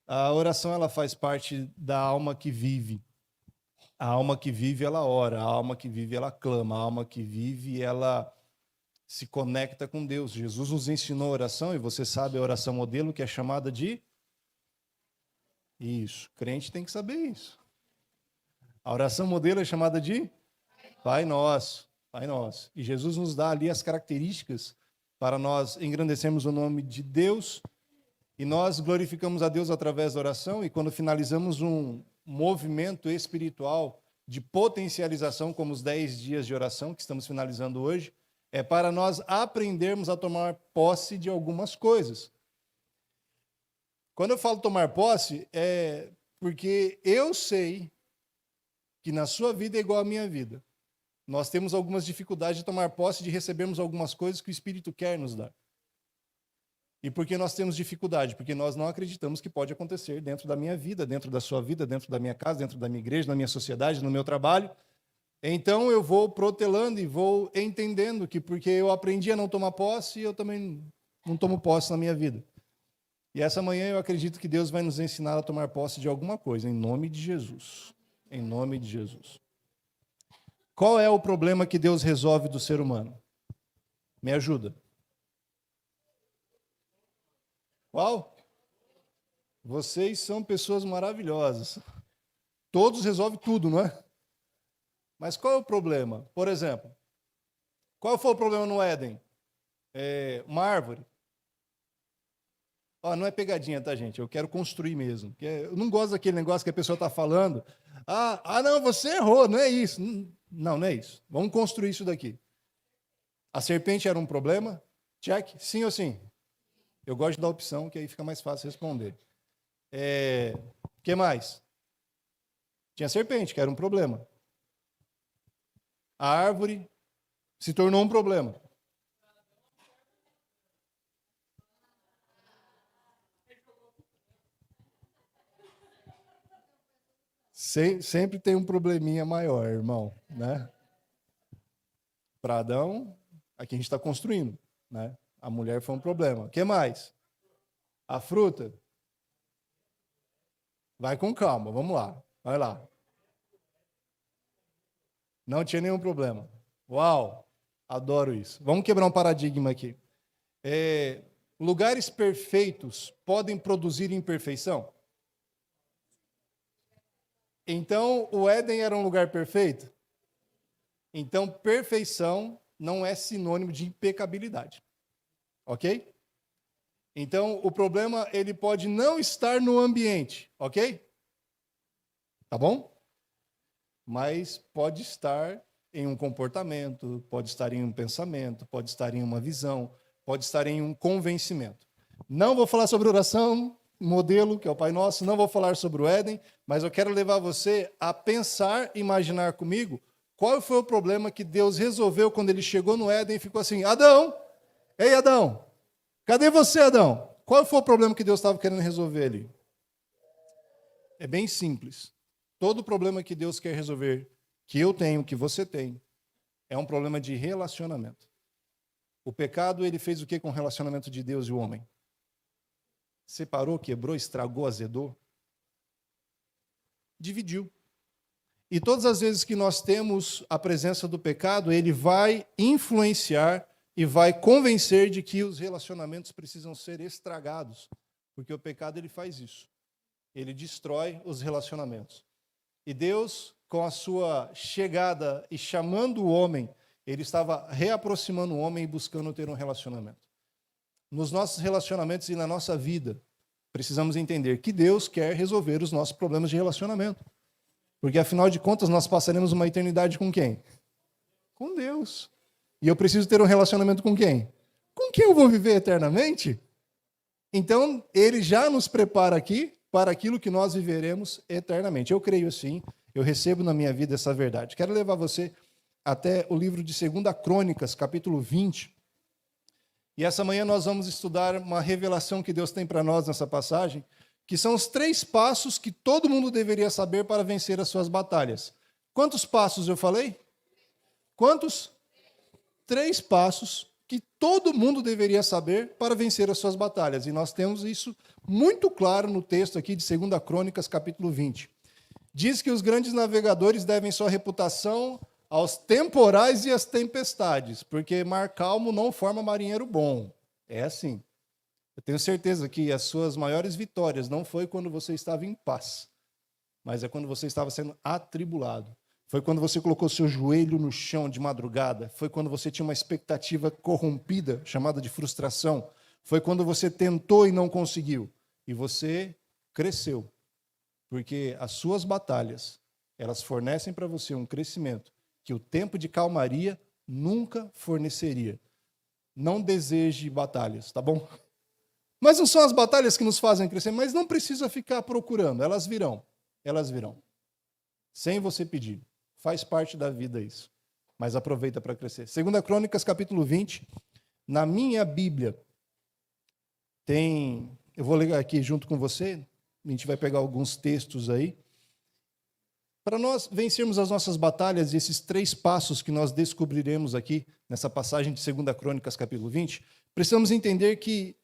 A oração ela faz parte da alma que vive. A alma que vive, ela ora. A alma que vive, ela clama. A alma que vive, ela se conecta com Deus. Jesus nos ensinou a oração, e você sabe a oração modelo, que é chamada de... Isso, crente tem que saber isso. A oração modelo é chamada de Pai Nosso. Pai Nosso. E Jesus nos dá ali as características para nós engrandecermos o nome de Deus, e nós glorificamos a Deus através da oração, e quando finalizamos um movimento espiritual de potencialização, como os 10 dias de oração que estamos finalizando hoje, é para nós aprendermos a tomar posse de algumas coisas. Quando eu falo tomar posse, é porque eu sei que na sua vida é igual à minha vida. Nós temos algumas dificuldades de tomar posse, de recebermos algumas coisas que o Espírito quer nos dar. E por que nós temos dificuldade? Porque nós não acreditamos que pode acontecer dentro da minha vida, dentro da sua vida, dentro da minha casa, dentro da minha igreja, na minha sociedade, no meu trabalho. Então eu vou protelando e vou entendendo que porque eu aprendi a não tomar posse, eu também não tomo posse na minha vida. E essa manhã eu acredito que Deus vai nos ensinar a tomar posse de alguma coisa, em nome de Jesus. Em nome de Jesus. Qual é o problema que Deus resolve do ser humano? Me ajuda. Qual? Vocês são pessoas maravilhosas. Todos resolvem tudo, não é? Mas qual é o problema? Por exemplo, qual foi o problema no Éden? Uma árvore. Não é pegadinha, tá, gente? Eu quero construir mesmo. Eu não gosto daquele negócio que a pessoa está falando. Não, você errou, não é isso. Não é isso. Vamos construir isso daqui. A serpente era um problema? Check? Sim ou sim? Eu gosto da opção, que aí fica mais fácil responder. O que mais? Tinha serpente, que era um problema. A árvore se tornou um problema. Sempre tem um probleminha maior, irmão, né? Para Adão, aqui a gente está construindo, né? A mulher foi um problema. O que mais? A fruta? Vai com calma, vamos lá. Vai lá. Não tinha nenhum problema. Uau, adoro isso. Vamos quebrar um paradigma aqui. Lugares perfeitos podem produzir imperfeição? Então, o Éden era um lugar perfeito? Então, perfeição não é sinônimo de impecabilidade. Ok? Então, o problema, ele pode não estar no ambiente, ok? Tá bom? Mas pode estar em um comportamento, pode estar em um pensamento, pode estar em uma visão, pode estar em um convencimento. Não vou falar sobre oração, modelo, que é o Pai Nosso, não vou falar sobre o Éden, mas eu quero levar você a pensar, imaginar comigo, qual foi o problema que Deus resolveu quando ele chegou no Éden e ficou assim, Adão, ei Adão, cadê você, Adão? Qual foi o problema que Deus estava querendo resolver ali? É bem simples. Todo problema que Deus quer resolver, que eu tenho, que você tem, é um problema de relacionamento. O pecado, ele fez o que com o relacionamento de Deus e o homem? Separou, quebrou, estragou, azedou. Dividiu. E todas as vezes que nós temos a presença do pecado, ele vai influenciar e vai convencer de que os relacionamentos precisam ser estragados. Porque o pecado, ele faz isso. Ele destrói os relacionamentos. E Deus, com a sua chegada e chamando o homem, ele estava reaproximando o homem e buscando ter um relacionamento. Nos nossos relacionamentos e na nossa vida, precisamos entender que Deus quer resolver os nossos problemas de relacionamento. Porque, afinal de contas, nós passaremos uma eternidade com quem? Com Deus. E eu preciso ter um relacionamento com quem? Com quem eu vou viver eternamente? Então, ele já nos prepara aqui para aquilo que nós viveremos eternamente. Eu creio assim, eu recebo na minha vida essa verdade. Quero levar você até o livro de 2 Crônicas, capítulo 20. E essa manhã nós vamos estudar uma revelação que Deus tem para nós nessa passagem, que são os 3 passos que todo mundo deveria saber para vencer as suas batalhas. Quantos passos eu falei? Quantos? 3 passos que todo mundo deveria saber para vencer as suas batalhas. E nós temos isso muito claro no texto aqui de 2 Crônicas, capítulo 20. Diz que os grandes navegadores devem sua reputação aos temporais e às tempestades, porque mar calmo não forma marinheiro bom. É assim. Eu tenho certeza que as suas maiores vitórias não foi quando você estava em paz, mas é quando você estava sendo atribulado. Foi quando você colocou seu joelho no chão de madrugada. Foi quando você tinha uma expectativa corrompida, chamada de frustração. Foi quando você tentou e não conseguiu. E você cresceu. Porque as suas batalhas, elas fornecem para você um crescimento que o tempo de calmaria nunca forneceria. Não deseje batalhas, tá bom? Mas não são as batalhas que nos fazem crescer, mas não precisa ficar procurando, elas virão. Elas virão. Sem você pedir. Faz parte da vida isso. Mas aproveita para crescer. 2 Crônicas, capítulo 20. Na minha Bíblia, tem... Eu vou ler aqui junto com você. A gente vai pegar alguns textos aí. Para nós vencermos as nossas batalhas, e esses 3 passos que nós descobriremos aqui, nessa passagem de 2 Crônicas, capítulo 20, precisamos entender que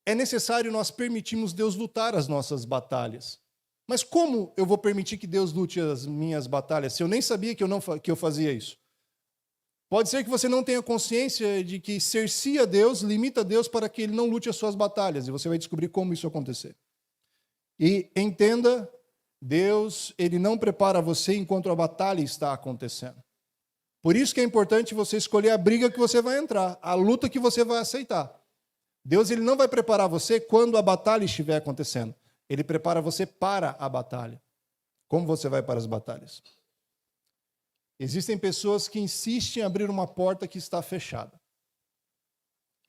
é necessário nós permitirmos Deus lutar as nossas batalhas. Mas como eu vou permitir que Deus lute as minhas batalhas se eu nem sabia que eu fazia isso? Pode ser que você não tenha consciência de que cercia Deus, limita Deus para que Ele não lute as suas batalhas, e você vai descobrir como isso acontecer. E entenda, Deus, Ele não prepara você enquanto a batalha está acontecendo. Por isso que é importante você escolher a briga que você vai entrar, a luta que você vai aceitar. Deus, Ele não vai preparar você quando a batalha estiver acontecendo. Ele prepara você para a batalha. Como você vai para as batalhas? Existem pessoas que insistem em abrir uma porta que está fechada.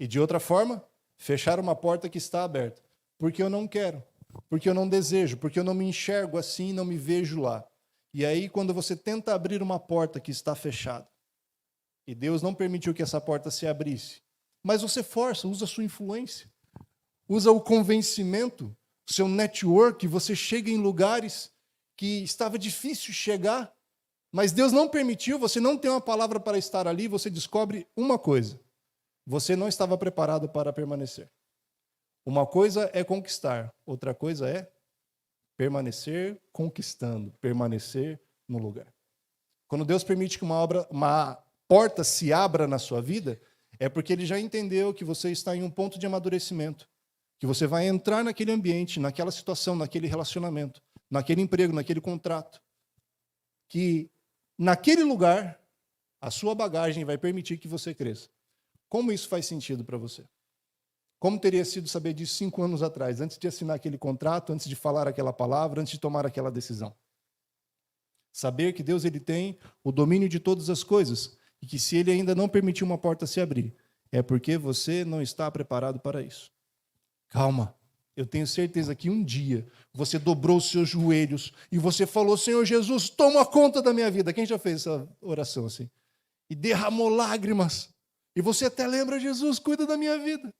E de outra forma, fechar uma porta que está aberta. Porque eu não quero, porque eu não desejo, porque eu não me enxergo assim e não me vejo lá. E aí, quando você tenta abrir uma porta que está fechada, e Deus não permitiu que essa porta se abrisse, mas você força, usa a sua influência, usa o convencimento, seu network, você chega em lugares que estava difícil chegar, mas Deus não permitiu, você não tem uma palavra para estar ali, você descobre uma coisa: você não estava preparado para permanecer. Uma coisa é conquistar, outra coisa é permanecer conquistando, permanecer no lugar. Quando Deus permite que uma porta se abra na sua vida, é porque Ele já entendeu que você está em um ponto de amadurecimento, que você vai entrar naquele ambiente, naquela situação, naquele relacionamento, naquele emprego, naquele contrato, que naquele lugar a sua bagagem vai permitir que você cresça. Como isso faz sentido para você? Como teria sido saber disso 5 anos atrás, antes de assinar aquele contrato, antes de falar aquela palavra, antes de tomar aquela decisão? Saber que Deus, Ele tem o domínio de todas as coisas e que se Ele ainda não permitiu uma porta se abrir, é porque você não está preparado para isso. Calma, eu tenho certeza que um dia você dobrou os seus joelhos e você falou: Senhor Jesus, toma conta da minha vida. Quem já fez essa oração assim? E derramou lágrimas. E você até lembra: Jesus, cuida da minha vida.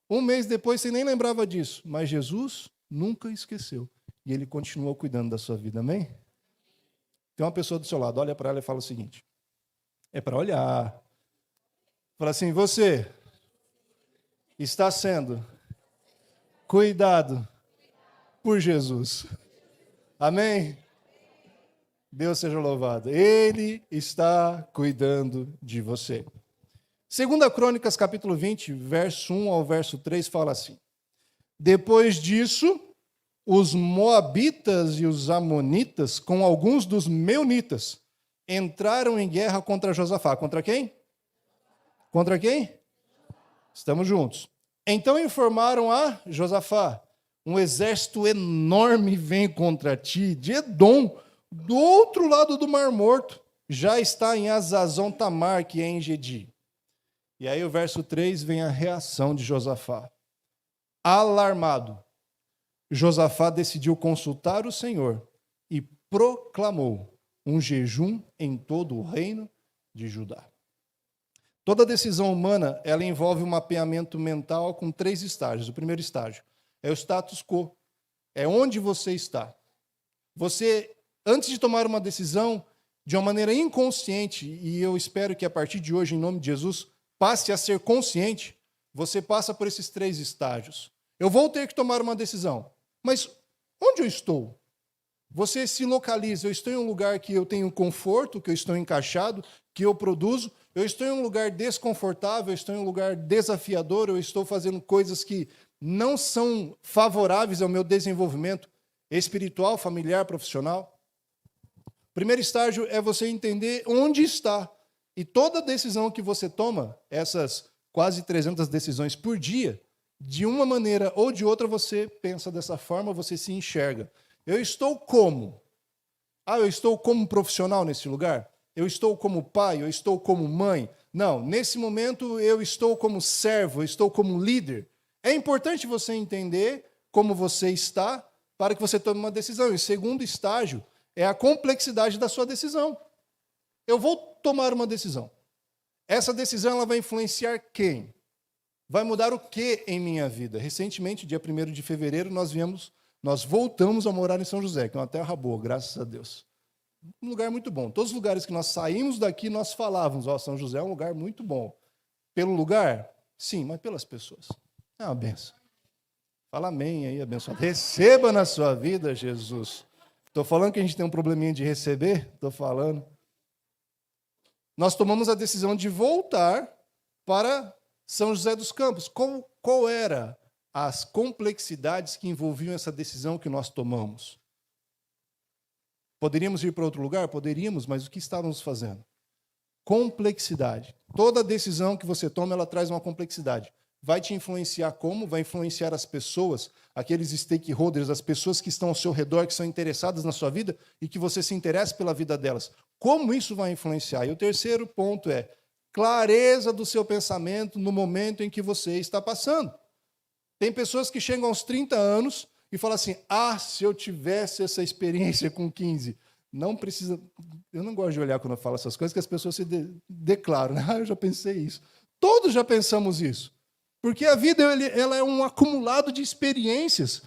1 mês depois você nem lembrava disso, mas Jesus nunca esqueceu. E Ele continuou cuidando da sua vida, amém? Tem uma pessoa do seu lado, olha para ela e fala o seguinte: é para olhar. Fala assim: você está sendo cuidado por Jesus. Amém? Deus seja louvado. Ele está cuidando de você. 2 Crônicas, capítulo 20, verso 1 ao verso 3, fala assim: depois disso, os moabitas e os amonitas, com alguns dos meunitas, entraram em guerra contra Josafá. Contra quem? Contra quem? Estamos juntos. Então informaram a Josafá: um exército enorme vem contra ti, de Edom, do outro lado do Mar Morto. Já está em Azazon Tamar, que é em Gedi. E aí o verso 3 vem a reação de Josafá. Alarmado, Josafá decidiu consultar o Senhor e proclamou um jejum em todo o reino de Judá. Toda decisão humana, ela envolve um mapeamento mental com 3 estágios. O primeiro estágio é o status quo. É onde você está. Você, antes de tomar uma decisão, de uma maneira inconsciente, e eu espero que a partir de hoje, em nome de Jesus, passe a ser consciente, você passa por esses 3 estágios. Eu vou ter que tomar uma decisão. Mas onde eu estou? Você se localiza, eu estou em um lugar que eu tenho conforto, que eu estou encaixado, que eu produzo, eu estou em um lugar desconfortável, eu estou em um lugar desafiador, eu estou fazendo coisas que não são favoráveis ao meu desenvolvimento espiritual, familiar, profissional. O primeiro estágio é você entender onde está. E toda decisão que você toma, essas quase 300 decisões por dia, de uma maneira ou de outra você pensa dessa forma, você se enxerga. Eu estou como? Eu estou como profissional nesse lugar? Eu estou como pai? Eu estou como mãe? Não, nesse momento eu estou como servo, eu estou como líder. É importante você entender como você está para que você tome uma decisão. E o segundo estágio é a complexidade da sua decisão. Eu vou tomar uma decisão. Essa decisão ela vai influenciar quem? Vai mudar o que em minha vida? Recentemente, dia 1º de fevereiro, nós voltamos a morar em São José, que é uma terra boa, graças a Deus. Um lugar muito bom. Todos os lugares que nós saímos daqui, nós falávamos, São José é um lugar muito bom. Pelo lugar? Sim, mas pelas pessoas. É uma benção. Fala amém aí, abençoado. Receba na sua vida, Jesus. Estou falando que a gente tem um probleminha de receber? Estou falando. Nós tomamos a decisão de voltar para São José dos Campos. Qual era as complexidades que envolviam essa decisão que nós tomamos? Poderíamos ir para outro lugar? Poderíamos, mas o que estávamos fazendo? Complexidade. Toda decisão que você toma, ela traz uma complexidade. Vai te influenciar como? Vai influenciar as pessoas, aqueles stakeholders, as pessoas que estão ao seu redor, que são interessadas na sua vida e que você se interessa pela vida delas. Como isso vai influenciar? E o terceiro ponto é clareza do seu pensamento no momento em que você está passando. Tem pessoas que chegam aos 30 anos e falam assim, se eu tivesse essa experiência com 15, não precisa... Eu não gosto de olhar quando eu falo essas coisas, que as pessoas se declaram, né? Eu já pensei isso. Todos já pensamos isso. Porque a vida ela é um acumulado de experiências.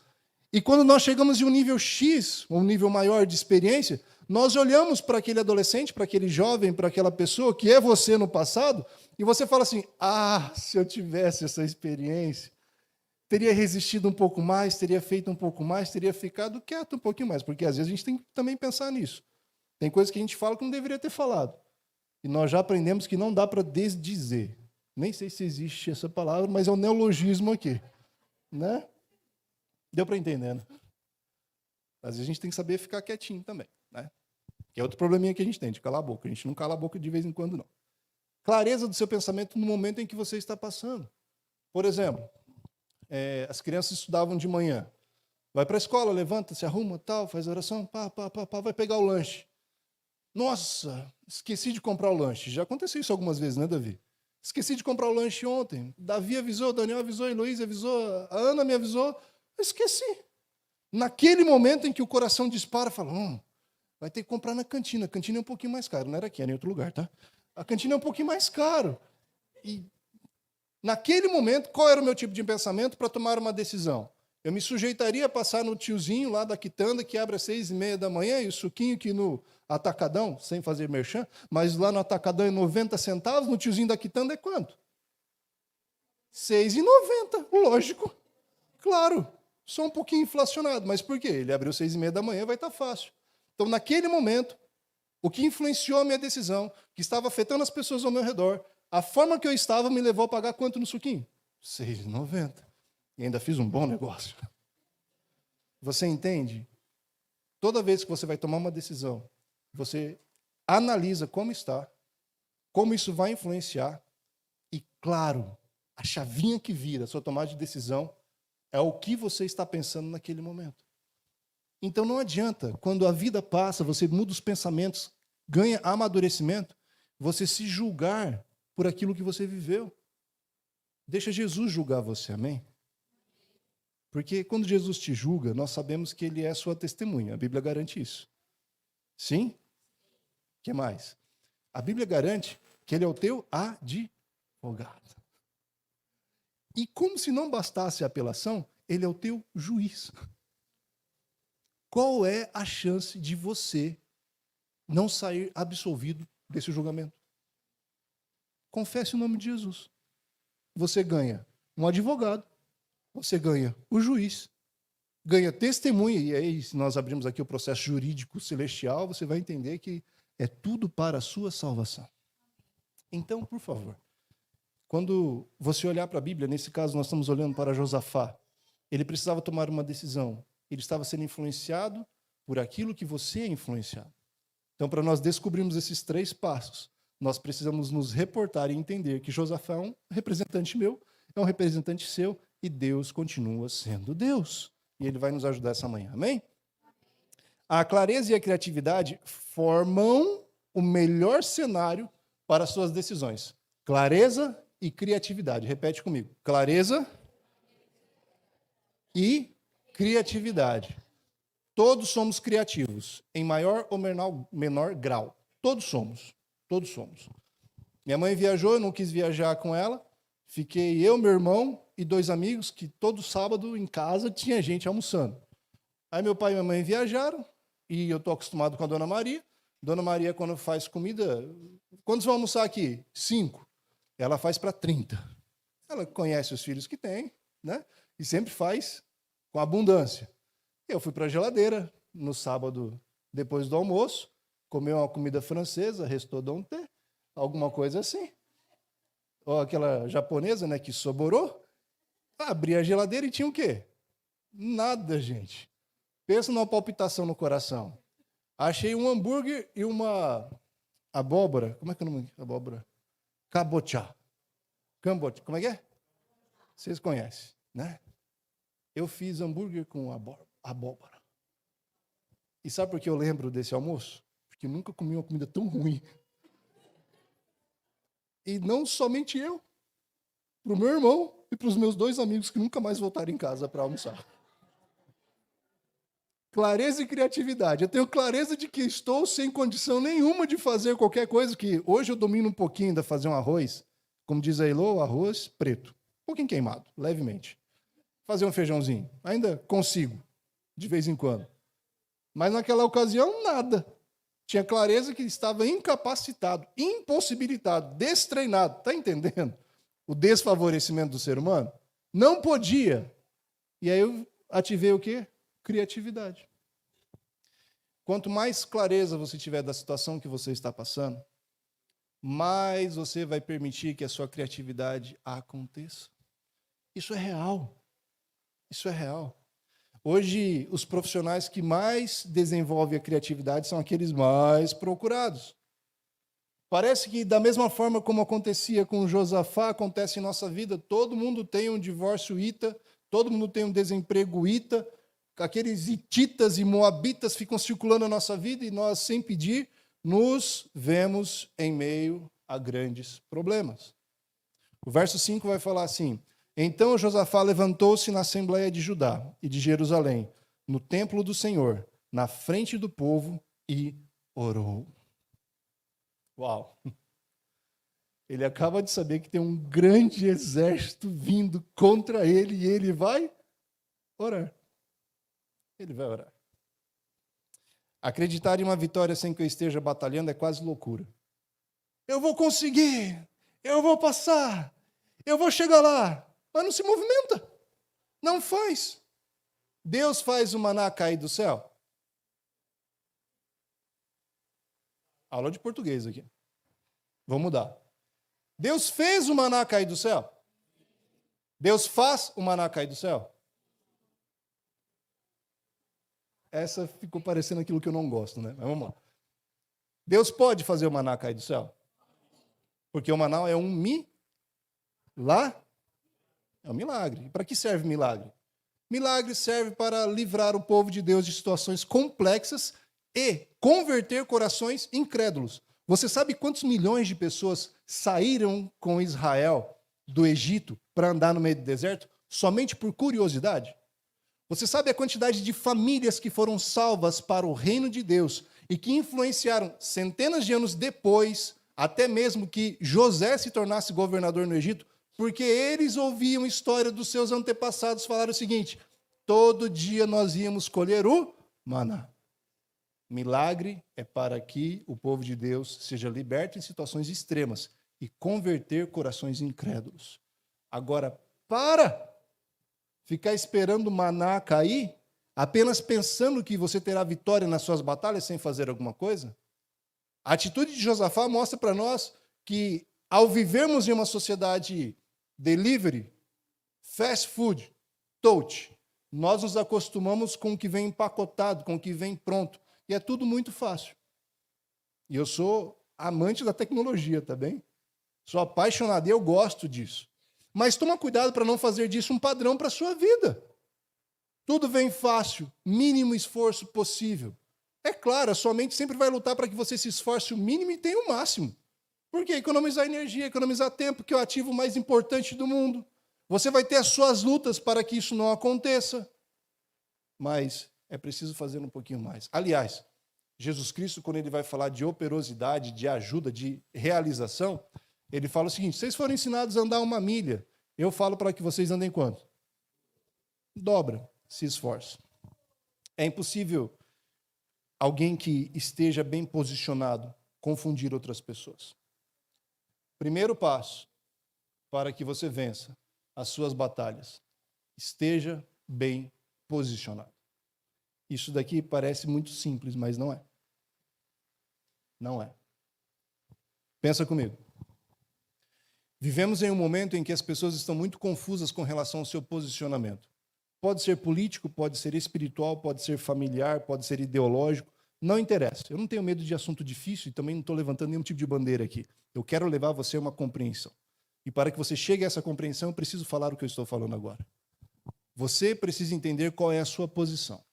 E quando nós chegamos de um nível X, um nível maior de experiência, nós olhamos para aquele adolescente, para aquele jovem, para aquela pessoa que é você no passado, e você fala assim, se eu tivesse essa experiência, teria resistido um pouco mais, teria feito um pouco mais, teria ficado quieto um pouquinho mais, porque às vezes a gente tem que também pensar nisso. Tem coisas que a gente fala que não deveria ter falado. E nós já aprendemos que não dá para desdizer. Nem sei se existe essa palavra, mas é um neologismo aqui. Né? Deu para entender, né? Às vezes a gente tem que saber ficar quietinho também. Né? Que é outro probleminha que a gente tem, de calar a boca. A gente não cala a boca de vez em quando, não. Clareza do seu pensamento no momento em que você está passando. Por exemplo, as crianças estudavam de manhã. Vai para a escola, levanta, se arruma, tal, faz oração, vai pegar o lanche. Nossa, esqueci de comprar o lanche. Já aconteceu isso algumas vezes, né, Davi? Esqueci de comprar o lanche ontem. Davi avisou, Daniel avisou, Heloísa avisou, a Ana me avisou. Eu esqueci. Naquele momento em que o coração dispara, fala, vai ter que comprar na cantina. A cantina é um pouquinho mais caro. Não era aqui, era em outro lugar, tá? A cantina é um pouquinho mais caro. E naquele momento, qual era o meu tipo de pensamento para tomar uma decisão? Eu me sujeitaria a passar no tiozinho lá da quitanda, que abre às 6h30 da manhã, e o suquinho que no atacadão, sem fazer merchan, mas lá no atacadão é 90 centavos, no tiozinho da quitanda é quanto? 6,90, lógico. Claro, só um pouquinho inflacionado, mas por quê? Ele abriu 6h30 da manhã, vai estar fácil. Então, naquele momento, o que influenciou a minha decisão, que estava afetando as pessoas ao meu redor, a forma que eu estava me levou a pagar quanto no suquinho? 6,90. E ainda fiz um bom negócio. Você entende? Toda vez que você vai tomar uma decisão, você analisa como está, como isso vai influenciar, e, claro, a chavinha que vira a sua tomada de decisão é o que você está pensando naquele momento. Então não adianta, quando a vida passa, você muda os pensamentos, ganha amadurecimento, você se julgar por aquilo que você viveu. Deixa Jesus julgar você, amém? Porque quando Jesus te julga, nós sabemos que ele é sua testemunha. A Bíblia garante isso. Sim? O que mais? A Bíblia garante que ele é o teu advogado. E como se não bastasse a apelação, ele é o teu juiz. Qual é a chance de você não sair absolvido desse julgamento? Confesse o nome de Jesus. Você ganha um advogado, você ganha o juiz, ganha testemunha, e aí, se nós abrimos aqui o processo jurídico celestial, você vai entender que é tudo para a sua salvação. Então, por favor, quando você olhar para a Bíblia, nesse caso nós estamos olhando para Josafá, ele precisava tomar uma decisão. Ele estava sendo influenciado por aquilo que você é influenciado. Então, para nós descobrirmos esses 3 passos, nós precisamos nos reportar e entender que Josafá é um representante meu, é um representante seu, e Deus continua sendo Deus. E Ele vai nos ajudar essa manhã, amém? A clareza e a criatividade formam o melhor cenário para as suas decisões. Clareza e criatividade. Repete comigo. Clareza e criatividade. Todos somos criativos, em maior ou menor grau. Todos somos. Todos somos. Minha mãe viajou, eu não quis viajar com ela. Fiquei eu, meu irmão e 2 amigos, que todo sábado em casa tinha gente almoçando. Aí meu pai e minha mãe viajaram, e eu estou acostumado com a Dona Maria. Dona Maria, quando faz comida... Quantos vão almoçar aqui? 5. Ela faz para 30. Ela conhece os filhos que tem, né? E sempre faz com abundância. Eu fui para a geladeira no sábado, depois do almoço, comer uma comida francesa, restaurante, alguma coisa assim. Ou aquela japonesa, né, que soborou. Abri a geladeira e tinha o quê? Nada, gente. Pensa numa palpitação no coração. Achei um hambúrguer e uma abóbora. Como é que é o nome? Abóbora. Cabochá. Cambocha. Como é que é? Vocês conhecem, né? Eu fiz hambúrguer com abóbora. E sabe por que eu lembro desse almoço? Porque eu nunca comi uma comida tão ruim. E não somente eu. Para o meu irmão e para os meus 2 amigos que nunca mais voltaram em casa para almoçar. Clareza e criatividade. Eu tenho clareza de que estou sem condição nenhuma de fazer qualquer coisa, que hoje eu domino um pouquinho de fazer um arroz, como diz a Elô, arroz preto. Um pouquinho queimado, levemente. Fazer um feijãozinho. Ainda consigo, de vez em quando. Mas naquela ocasião, nada. Tinha clareza que estava incapacitado, impossibilitado, destreinado. Está entendendo? O desfavorecimento do ser humano? Não podia. E aí eu ativei o quê? Criatividade. Quanto mais clareza você tiver da situação que você está passando, mais você vai permitir que a sua criatividade aconteça. Isso é real. Isso é real. Hoje, os profissionais que mais desenvolvem a criatividade são aqueles mais procurados. Parece que, da mesma forma como acontecia com Josafá, acontece em nossa vida. Todo mundo tem um divórcio ita, todo mundo tem um desemprego ita, aqueles hititas e moabitas ficam circulando na nossa vida e nós, sem pedir, nos vemos em meio a grandes problemas. O verso 5 vai falar assim: então Josafá levantou-se na Assembleia de Judá e de Jerusalém, no templo do Senhor, na frente do povo, e orou. Uau! Ele acaba de saber que tem um grande exército vindo contra ele e ele vai orar. Ele vai orar. Acreditar em uma vitória sem que eu esteja batalhando é quase loucura. Eu vou conseguir, eu vou passar, eu vou chegar lá. Mas não se movimenta. Não faz. Deus faz o maná cair do céu? Aula de português aqui. Vou mudar. Deus fez o maná cair do céu? Deus faz o maná cair do céu? Essa ficou parecendo aquilo que eu não gosto, né? Mas vamos lá. Deus pode fazer o maná cair do céu? Porque o maná é um é um milagre. Para que serve milagre? Milagre serve para livrar o povo de Deus de situações complexas e converter corações incrédulos. Você sabe quantos milhões de pessoas saíram com Israel do Egito para andar no meio do deserto? Somente por curiosidade? Você sabe a quantidade de famílias que foram salvas para o reino de Deus e que influenciaram centenas de anos depois, até mesmo que José se tornasse governador no Egito? Porque eles ouviam história dos seus antepassados falar o seguinte: todo dia nós íamos colher o maná. Milagre é para que o povo de Deus seja liberto em situações extremas e converter corações incrédulos. Agora, para ficar esperando o maná cair, apenas pensando que você terá vitória nas suas batalhas sem fazer alguma coisa. A atitude de Josafá mostra para nós que, ao vivermos em uma sociedade delivery, fast food, touch, nós nos acostumamos com o que vem empacotado, com o que vem pronto. E é tudo muito fácil. E eu sou amante da tecnologia, tá bem? Sou apaixonado e eu gosto disso. Mas toma cuidado para não fazer disso um padrão para a sua vida. Tudo vem fácil, mínimo esforço possível. É claro, a sua mente sempre vai lutar para que você se esforce o mínimo e tenha o máximo. Por quê? Economizar energia, economizar tempo, que é o ativo mais importante do mundo. Você vai ter as suas lutas para que isso não aconteça. Mas é preciso fazer um pouquinho mais. Aliás, Jesus Cristo, quando ele vai falar de operosidade, de ajuda, de realização, ele fala o seguinte: vocês foram ensinados a andar 1 milha, eu falo para que vocês andem quanto? Dobra, se esforce. É impossível alguém que esteja bem posicionado confundir outras pessoas. Primeiro passo para que você vença as suas batalhas: esteja bem posicionado. Isso daqui parece muito simples, mas não é. Não é. Pensa comigo. Vivemos em um momento em que as pessoas estão muito confusas com relação ao seu posicionamento. Pode ser político, pode ser espiritual, pode ser familiar, pode ser ideológico, não interessa. Eu não tenho medo de assunto difícil e também não estou levantando nenhum tipo de bandeira aqui. Eu quero levar você a uma compreensão. E para que você chegue a essa compreensão, eu preciso falar o que eu estou falando agora. Você precisa entender qual é a sua posição.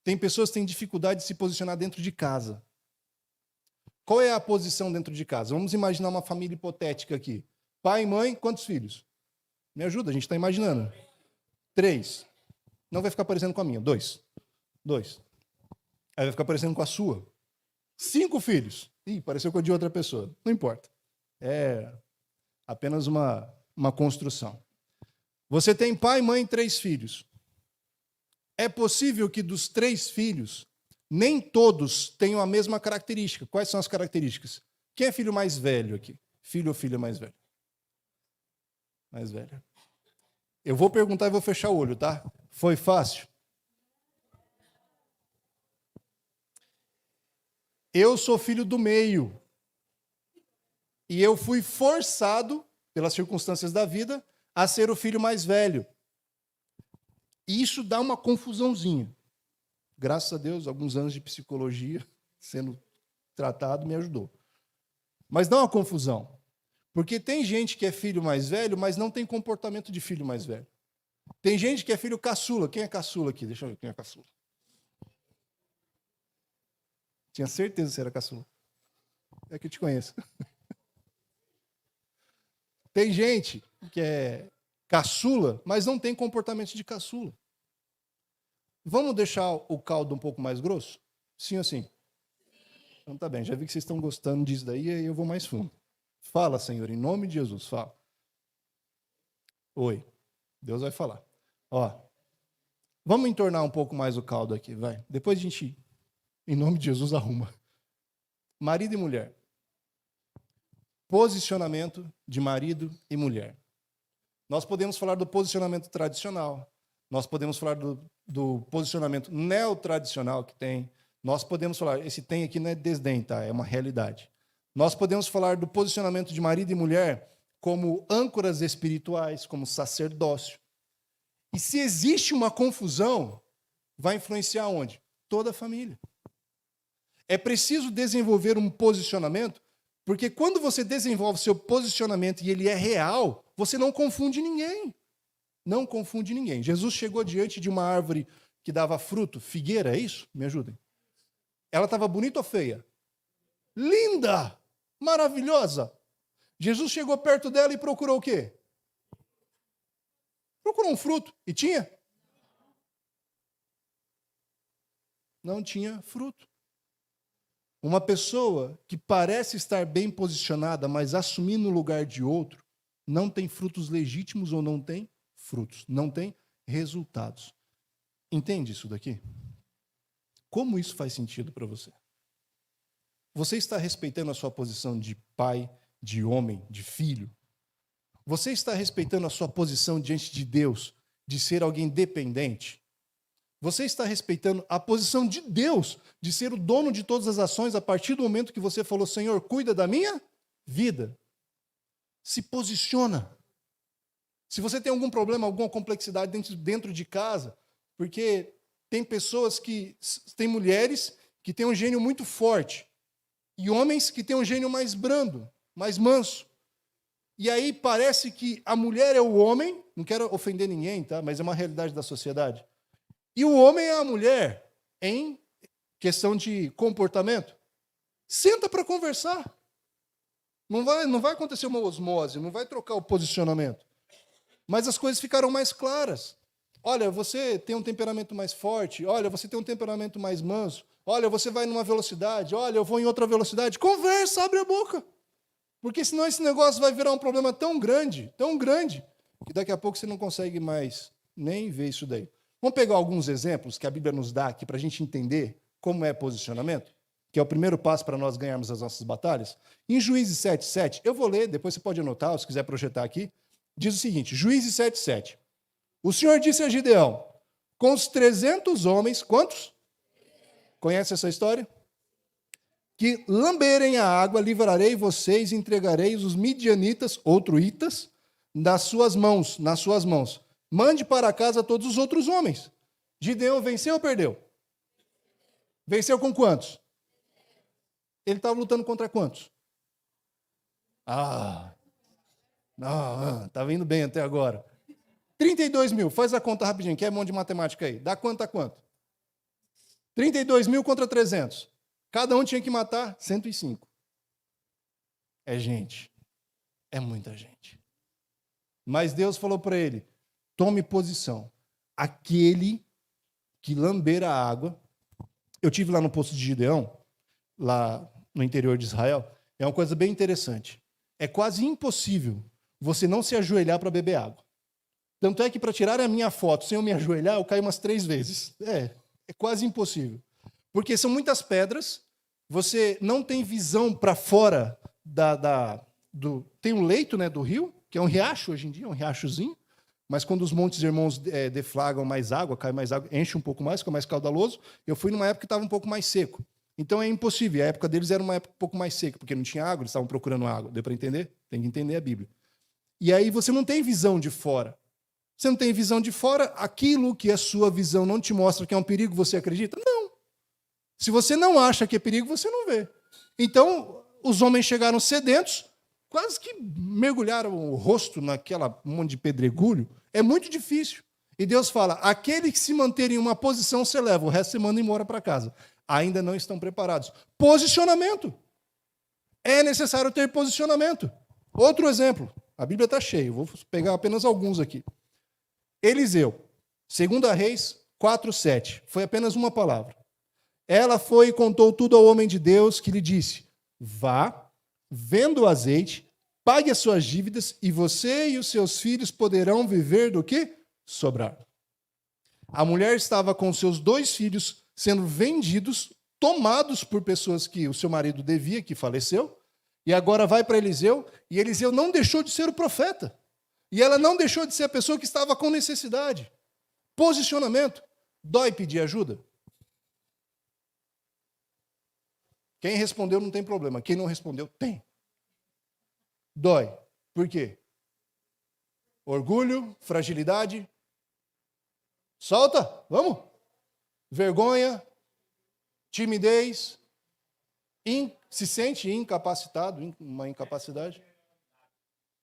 Tem pessoas que têm dificuldade de se posicionar dentro de casa. Qual é a posição dentro de casa? Vamos imaginar uma família hipotética aqui. Pai, mãe, quantos filhos? Me ajuda, a gente está imaginando. 3. Não vai ficar parecendo com a minha. 2. Aí vai ficar parecendo com a sua. 5 filhos. Ih, pareceu com a de outra pessoa. Não importa. É apenas uma construção. Você tem pai, mãe, 3 filhos. É possível que dos 3 filhos, nem todos tenham a mesma característica. Quais são as características? Quem é filho mais velho aqui? Filho ou filha mais velho? Mais velho. Eu vou perguntar e vou fechar o olho, tá? Foi fácil? Eu sou filho do meio. E eu fui forçado, pelas circunstâncias da vida, a ser o filho mais velho. E isso dá uma confusãozinha. Graças a Deus, alguns anos de psicologia sendo tratado me ajudou. Mas dá uma confusão. Porque tem gente que é filho mais velho, mas não tem comportamento de filho mais velho. Tem gente que é filho caçula. Quem é caçula aqui? Deixa eu ver quem é caçula. Tinha certeza que você era caçula. É que eu te conheço. Tem gente que é caçula, mas não tem comportamento de caçula. Vamos deixar o caldo um pouco mais grosso? Sim ou sim? Então tá bem, já vi que vocês estão gostando disso daí, aí eu vou mais fundo. Fala, Senhor, em nome de Jesus, fala. Oi, Deus vai falar. Ó, vamos entornar um pouco mais o caldo aqui, vai. Depois a gente, em nome de Jesus, arruma. Marido e mulher. Posicionamento de marido e mulher. Nós podemos falar do posicionamento tradicional, nós podemos falar do posicionamento neotradicional que tem, nós podemos falar, esse tem aqui não é desdém, tá? É uma realidade. Nós podemos falar do posicionamento de marido e mulher como âncoras espirituais, como sacerdócio. E se existe uma confusão, vai influenciar onde? Toda a família. É preciso desenvolver um posicionamento, porque quando você desenvolve seu posicionamento e ele é real, você não confunde ninguém. Não confunde ninguém. Jesus chegou diante de uma árvore que dava fruto, figueira, é isso? Me ajudem. Ela estava bonita ou feia? Linda! Maravilhosa! Jesus chegou perto dela e procurou o quê? Procurou um fruto. E tinha? Não tinha fruto. Uma pessoa que parece estar bem posicionada, mas assumindo o lugar de outro, não tem frutos legítimos ou não tem frutos, não tem resultados. Entende isso daqui? Como isso faz sentido para você? Você está respeitando a sua posição de pai de homem, de filho? Você está respeitando a sua posição diante de Deus, de ser alguém dependente? Você está respeitando a posição de Deus, de ser o dono de todas as ações, a partir do momento que você falou, Senhor, cuida da minha vida? Se posiciona. Se você tem algum problema, alguma complexidade dentro de casa, porque tem pessoas tem mulheres que têm um gênio muito forte, e homens que têm um gênio mais brando, mais manso. E aí parece que a mulher é o homem, não quero ofender ninguém, tá? Mas é uma realidade da sociedade. E o homem é a mulher em questão de comportamento. Senta para conversar. Não vai acontecer uma osmose, não vai trocar o posicionamento. Mas as coisas ficaram mais claras. Olha, você tem um temperamento mais forte. Olha, você tem um temperamento mais manso. Olha, você vai numa velocidade. Olha, eu vou em outra velocidade. Conversa, abre a boca. Porque senão esse negócio vai virar um problema tão grande, que daqui a pouco você não consegue mais nem ver isso daí. Vamos pegar alguns exemplos que a Bíblia nos dá aqui para a gente entender como é posicionamento, que é o primeiro passo para nós ganharmos as nossas batalhas. Em Juízes 7:7, eu vou ler, depois você pode anotar, se quiser projetar aqui, diz o seguinte, Juízes 7:7. O Senhor disse a Gideão, com os 300 homens, quantos? Conhece essa história? Que lamberem a água, livrarei vocês e entregarei os midianitas, ou truítas, nas suas mãos. Mande para casa todos os outros homens. Gideão venceu ou perdeu? Venceu com quantos? Ele estava lutando contra quantos? Estava indo bem até agora. 32 mil, faz a conta rapidinho, que é mão de matemática aí. Dá quanto a quanto? 32 mil contra 300. Cada um tinha que matar 105. É gente. É muita gente. Mas Deus falou para ele, tome posição. Aquele que lamber a água... Eu tive lá no poço de Gideão, lá no interior de Israel, é uma coisa bem interessante. É quase impossível você não se ajoelhar para beber água. Tanto é que para tirar a minha foto sem eu me ajoelhar, eu caí umas 3 vezes. É quase impossível. Porque são muitas pedras, você não tem visão para fora tem um leito, né, do rio, que é um riacho hoje em dia, um riachozinho, mas quando os montes irmãos deflagram mais água, cai mais água, enche um pouco mais, fica mais caudaloso. Eu fui numa época que estava um pouco mais seco. Então é impossível. A época deles era uma época um pouco mais seca, porque não tinha água, eles estavam procurando água. Deu para entender? Tem que entender a Bíblia. E aí você não tem visão de fora. Você não tem visão de fora, aquilo que a sua visão não te mostra que é um perigo, você acredita? Não. Se você não acha que é perigo, você não vê. Então, os homens chegaram sedentos, quase que mergulharam o rosto naquela monte de pedregulho. É muito difícil. E Deus fala, aquele que se manter em uma posição, você leva, o resto você manda embora para casa. Ainda não estão preparados. Posicionamento. É necessário ter posicionamento. Outro exemplo, a Bíblia está cheia, vou pegar apenas alguns aqui. Eliseu, 2 Reis 4:7, foi apenas uma palavra. Ela foi e contou tudo ao homem de Deus, que lhe disse, vá, venda o azeite, pague as suas dívidas, e você e os seus filhos poderão viver do que sobrar. A mulher estava com seus 2 filhos sendo vendidos, tomados por pessoas que o seu marido devia, que faleceu, e agora vai para Eliseu, e Eliseu não deixou de ser o profeta. E ela não deixou de ser a pessoa que estava com necessidade. Posicionamento. Dói pedir ajuda? Quem respondeu não tem problema. Quem não respondeu, tem. Dói. Por quê? Orgulho, fragilidade. Solta, vamos. Vergonha, timidez, se sente incapacitado, uma incapacidade.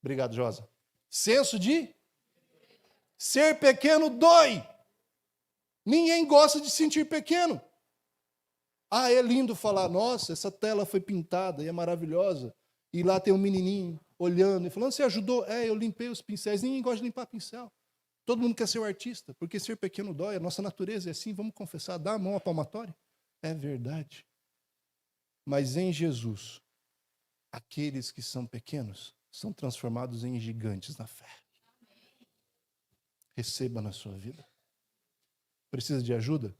Obrigado, Josa. Senso de ser pequeno dói. Ninguém gosta de se sentir pequeno. É lindo falar, nossa, essa tela foi pintada e é maravilhosa. E lá tem um menininho olhando e falando, você ajudou? Eu limpei os pincéis. Ninguém gosta de limpar pincel. Todo mundo quer ser o artista, porque ser pequeno dói. A nossa natureza é assim, vamos confessar, dá a mão à palmatória. É verdade. Mas em Jesus, aqueles que são pequenos são transformados em gigantes na fé. Receba na sua vida. Precisa de ajuda?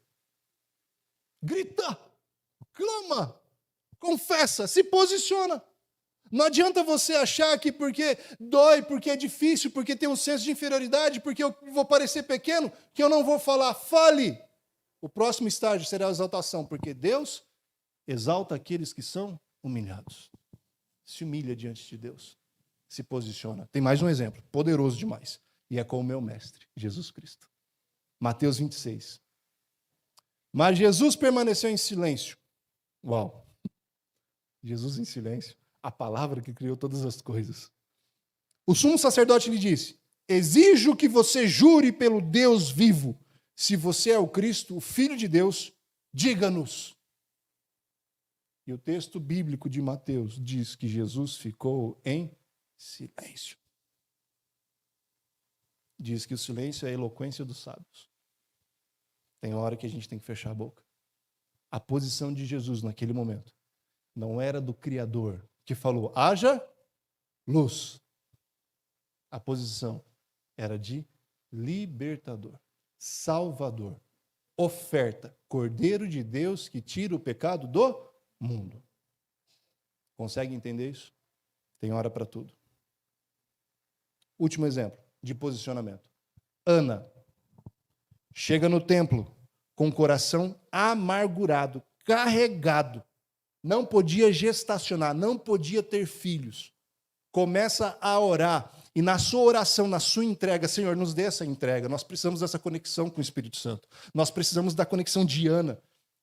Grita, clama, confessa, se posiciona. Não adianta você achar que porque dói, porque é difícil, porque tem um senso de inferioridade, porque eu vou parecer pequeno, que eu não vou falar. Fale! O próximo estágio será a exaltação, porque Deus exalta aqueles que são humilhados. Se humilha diante de Deus. Se posiciona. Tem mais um exemplo, poderoso demais. E é com o meu mestre, Jesus Cristo. Mateus 26. Mas Jesus permaneceu em silêncio. Uau! Jesus em silêncio. A palavra que criou todas as coisas. O sumo sacerdote lhe disse: exijo que você jure pelo Deus vivo. Se você é o Cristo, o Filho de Deus, diga-nos. E o texto bíblico de Mateus diz que Jesus ficou em silêncio. Diz que o silêncio é a eloquência dos sábios. Tem hora que a gente tem que fechar a boca. A posição de Jesus naquele momento não era do Criador, que falou, haja luz. A posição era de libertador, salvador, oferta, Cordeiro de Deus que tira o pecado do mundo. Consegue entender isso? Tem hora para tudo. Último exemplo de posicionamento. Ana chega no templo com o coração amargurado, carregado. Não podia gestacionar, não podia ter filhos. Começa a orar. E na sua oração, na sua entrega, Senhor, nos dê essa entrega. Nós precisamos dessa conexão com o Espírito Santo. Nós precisamos da conexão de Ana.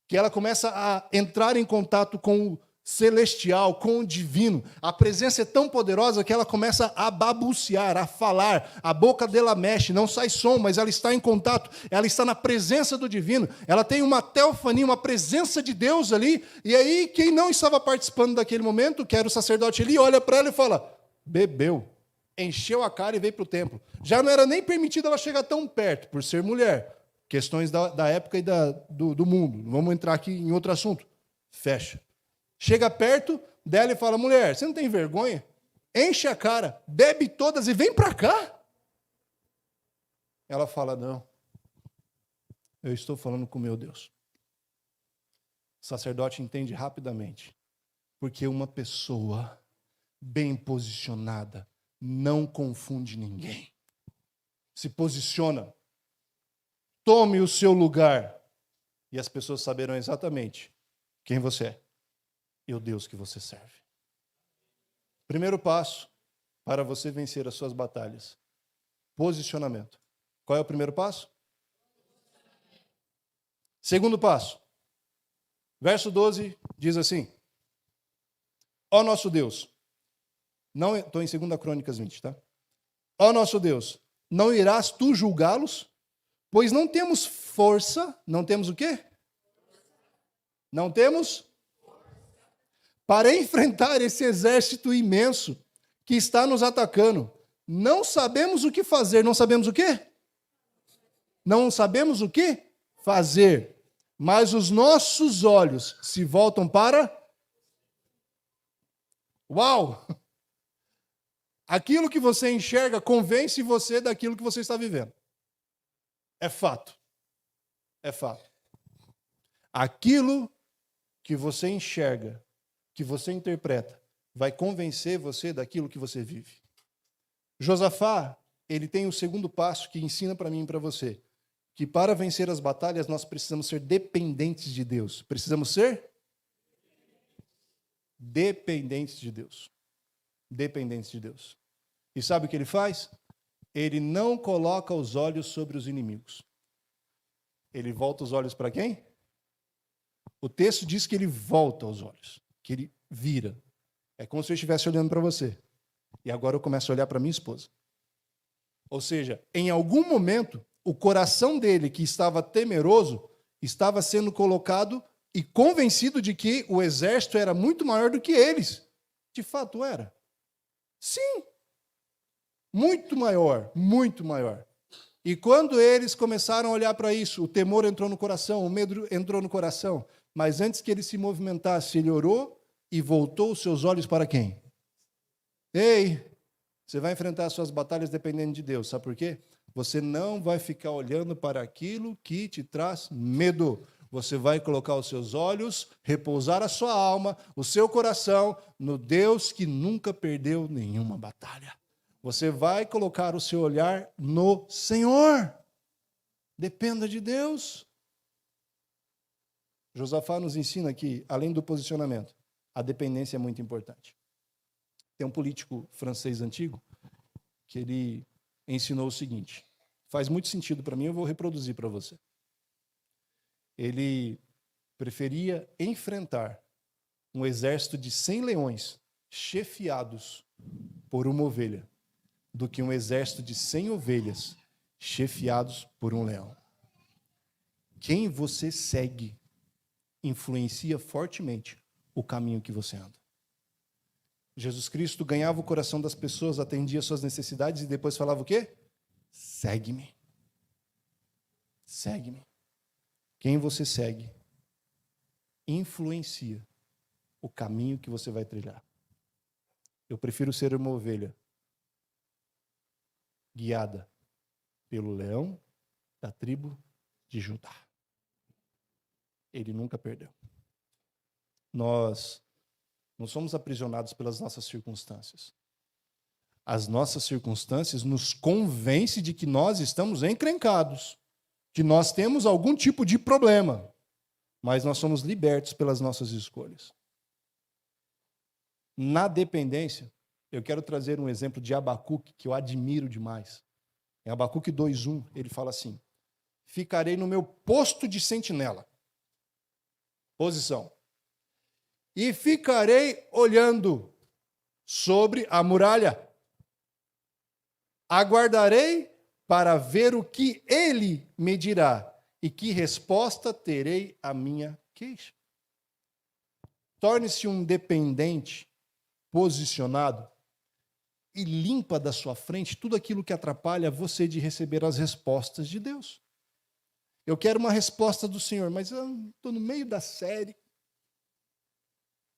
Que ela começa a entrar em contato com o celestial, com o divino. A presença é tão poderosa que ela começa a babucear, a falar. A boca dela mexe, não sai som, mas ela está em contato. Ela está na presença do divino. Ela tem uma teofania, uma presença de Deus ali. E aí, quem não estava participando daquele momento, que era o sacerdote ali, olha para ela e fala, bebeu. Encheu a cara e veio para o templo. Já não era nem permitido ela chegar tão perto, por ser mulher. Questões da época e do mundo. Vamos entrar aqui em outro assunto. Fecha. Chega perto dela e fala, mulher, você não tem vergonha? Enche a cara, bebe todas e vem para cá. Ela fala, não. Eu estou falando com o meu Deus. O sacerdote entende rapidamente. Porque uma pessoa bem posicionada não confunde ninguém. Se posiciona. Tome o seu lugar. E as pessoas saberão exatamente quem você é e o Deus que você serve. Primeiro passo para você vencer as suas batalhas. Posicionamento. Qual é o primeiro passo? Segundo passo. Verso 12 diz assim. Ó nosso Deus. Não, estou em 2 Crônicas 20, tá? Ó nosso Deus, não irás tu julgá-los? Pois não temos força, não temos o quê? Não temos? Para enfrentar esse exército imenso que está nos atacando. Não sabemos o que fazer. Não sabemos o quê? Não sabemos o que fazer. Mas os nossos olhos se voltam para... Uau! Aquilo que você enxerga convence você daquilo que você está vivendo. É fato. É fato. Aquilo que você enxerga, que você interpreta, vai convencer você daquilo que você vive. Josafá, ele tem o segundo passo que ensina para mim e para você, que para vencer as batalhas nós precisamos ser dependentes de Deus. Precisamos ser dependentes de Deus. Dependentes de Deus. E sabe o que ele faz? Ele não coloca os olhos sobre os inimigos. Ele volta os olhos para quem? O texto diz que ele volta os olhos, que ele vira. É como se eu estivesse olhando para você. E agora eu começo a olhar para minha esposa. Ou seja, em algum momento, o coração dele, que estava temeroso, estava sendo colocado e convencido de que o exército era muito maior do que eles. De fato era. Sim. Muito maior, muito maior. E quando eles começaram a olhar para isso, o temor entrou no coração, o medo entrou no coração. Mas antes que ele se movimentasse, ele orou e voltou os seus olhos para quem? Ei, você vai enfrentar as suas batalhas dependendo de Deus. Sabe por quê? Você não vai ficar olhando para aquilo que te traz medo. Você vai colocar os seus olhos, repousar a sua alma, o seu coração no Deus que nunca perdeu nenhuma batalha. Você vai colocar o seu olhar no Senhor. Dependa de Deus. Josafá nos ensina que, além do posicionamento, a dependência é muito importante. Tem um político francês antigo que ele ensinou o seguinte, faz muito sentido para mim, eu vou reproduzir para você. Ele preferia enfrentar um exército de 100 leões chefiados por uma ovelha do que um exército de 100 ovelhas chefiados por um leão. Quem você segue influencia fortemente o caminho que você anda. Jesus Cristo ganhava o coração das pessoas, atendia suas necessidades e depois falava o quê? Segue-me. Segue-me. Quem você segue influencia o caminho que você vai trilhar. Eu prefiro ser uma ovelha guiada pelo leão da tribo de Judá. Ele nunca perdeu. Nós não somos aprisionados pelas nossas circunstâncias. As nossas circunstâncias nos convencem de que nós estamos encrencados, que nós temos algum tipo de problema, mas nós somos libertos pelas nossas escolhas. Na dependência, eu quero trazer um exemplo de Abacuque que eu admiro demais. Em Abacuque 2:1, ele fala assim: ficarei no meu posto de sentinela. Posição. E ficarei olhando sobre a muralha. Aguardarei para ver o que ele me dirá e que resposta terei à minha queixa. Torne-se um dependente posicionado e limpa da sua frente tudo aquilo que atrapalha você de receber as respostas de Deus. Eu quero uma resposta do Senhor, mas eu estou no meio da série.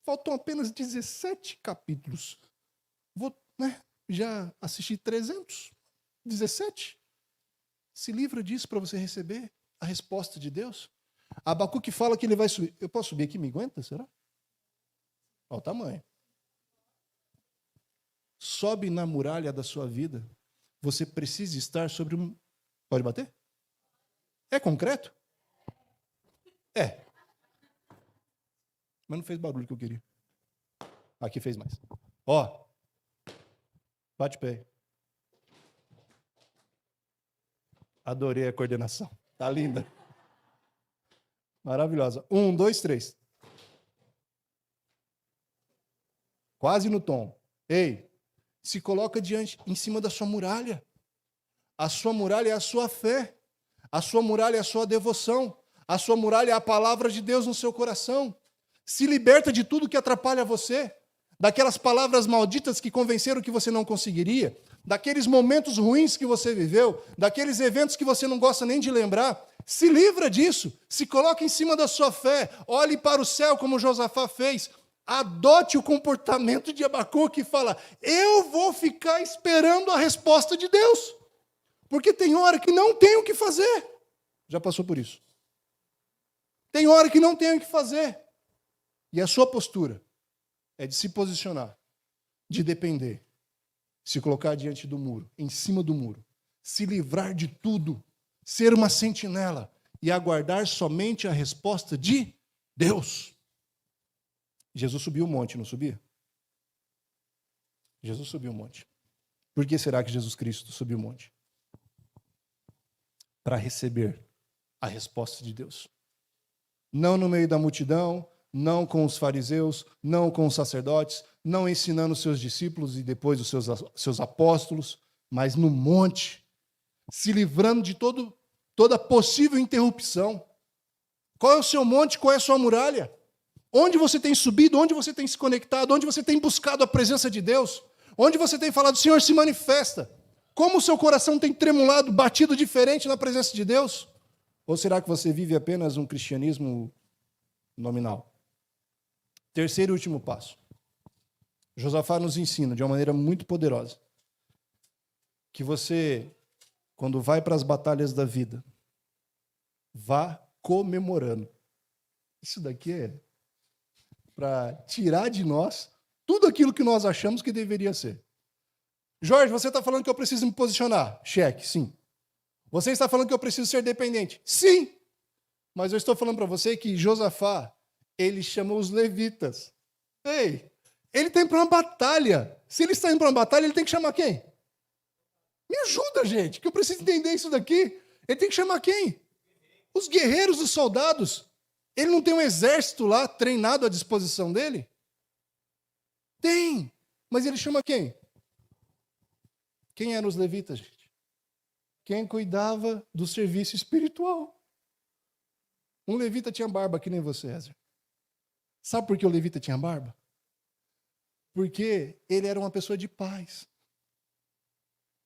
Faltam apenas 17 capítulos. Vou, já assisti 300. 17. Se livra disso para você receber a resposta de Deus. Abacuque fala que ele vai subir. Eu posso subir aqui? Me aguenta? Será? Olha o tamanho. Sobe na muralha da sua vida. Você precisa estar sobre um... Pode bater? É concreto? É. Mas não fez barulho que eu queria. Aqui fez mais. Ó. Bate pé. Adorei a coordenação. Tá linda. Maravilhosa. 1, 2, 3. Quase no tom. Ei, se coloca em cima da sua muralha. A sua muralha é a sua fé. A sua muralha é a sua devoção. A sua muralha é a palavra de Deus no seu coração. Se liberta de tudo que atrapalha você. Daquelas palavras malditas que convenceram que você não conseguiria. Daqueles momentos ruins que você viveu. Daqueles eventos que você não gosta nem de lembrar. Se livra disso. Se coloca em cima da sua fé. Olhe para o céu como Josafá fez. Adote o comportamento de Abacuque e fala: eu vou ficar esperando a resposta de Deus. Porque tem hora que não tem o que fazer. Já passou por isso. Tem hora que não tem o que fazer. E a sua postura é de se posicionar, de depender, se colocar diante do muro, em cima do muro, se livrar de tudo, ser uma sentinela e aguardar somente a resposta de Deus. Jesus subiu o monte, não subia? Jesus subiu o monte. Por que será que Jesus Cristo subiu o monte? Para receber a resposta de Deus. Não no meio da multidão, não com os fariseus, não com os sacerdotes, não ensinando os seus discípulos e depois os seus apóstolos, mas no monte, se livrando de toda possível interrupção. Qual é o seu monte? Qual é a sua muralha? Onde você tem subido? Onde você tem se conectado? Onde você tem buscado a presença de Deus? Onde você tem falado: Senhor, se manifesta? Como o seu coração tem tremulado, batido diferente na presença de Deus? Ou será que você vive apenas um cristianismo nominal? Terceiro e último passo. Josafá nos ensina de uma maneira muito poderosa que você, quando vai para as batalhas da vida, vá comemorando Isso daqui é para tirar de nós tudo aquilo que nós achamos que deveria ser. Jorge, você está falando que eu preciso me posicionar? Cheque, sim. Você está falando que eu preciso ser dependente? Sim. Mas eu estou falando para você que Josafá, ele chamou os levitas. Ei, ele está indo para uma batalha. Se ele está indo para uma batalha, ele tem que chamar quem? Me ajuda, gente, que eu preciso entender isso daqui. Ele tem que chamar quem? Os guerreiros, os soldados. Ele não tem um exército lá treinado à disposição dele? Tem. Mas ele chama quem? Quem eram os levitas, gente? Quem cuidava do serviço espiritual. Um levita tinha barba que nem você, Ezra. Sabe por que o levita tinha barba? Porque ele era uma pessoa de paz.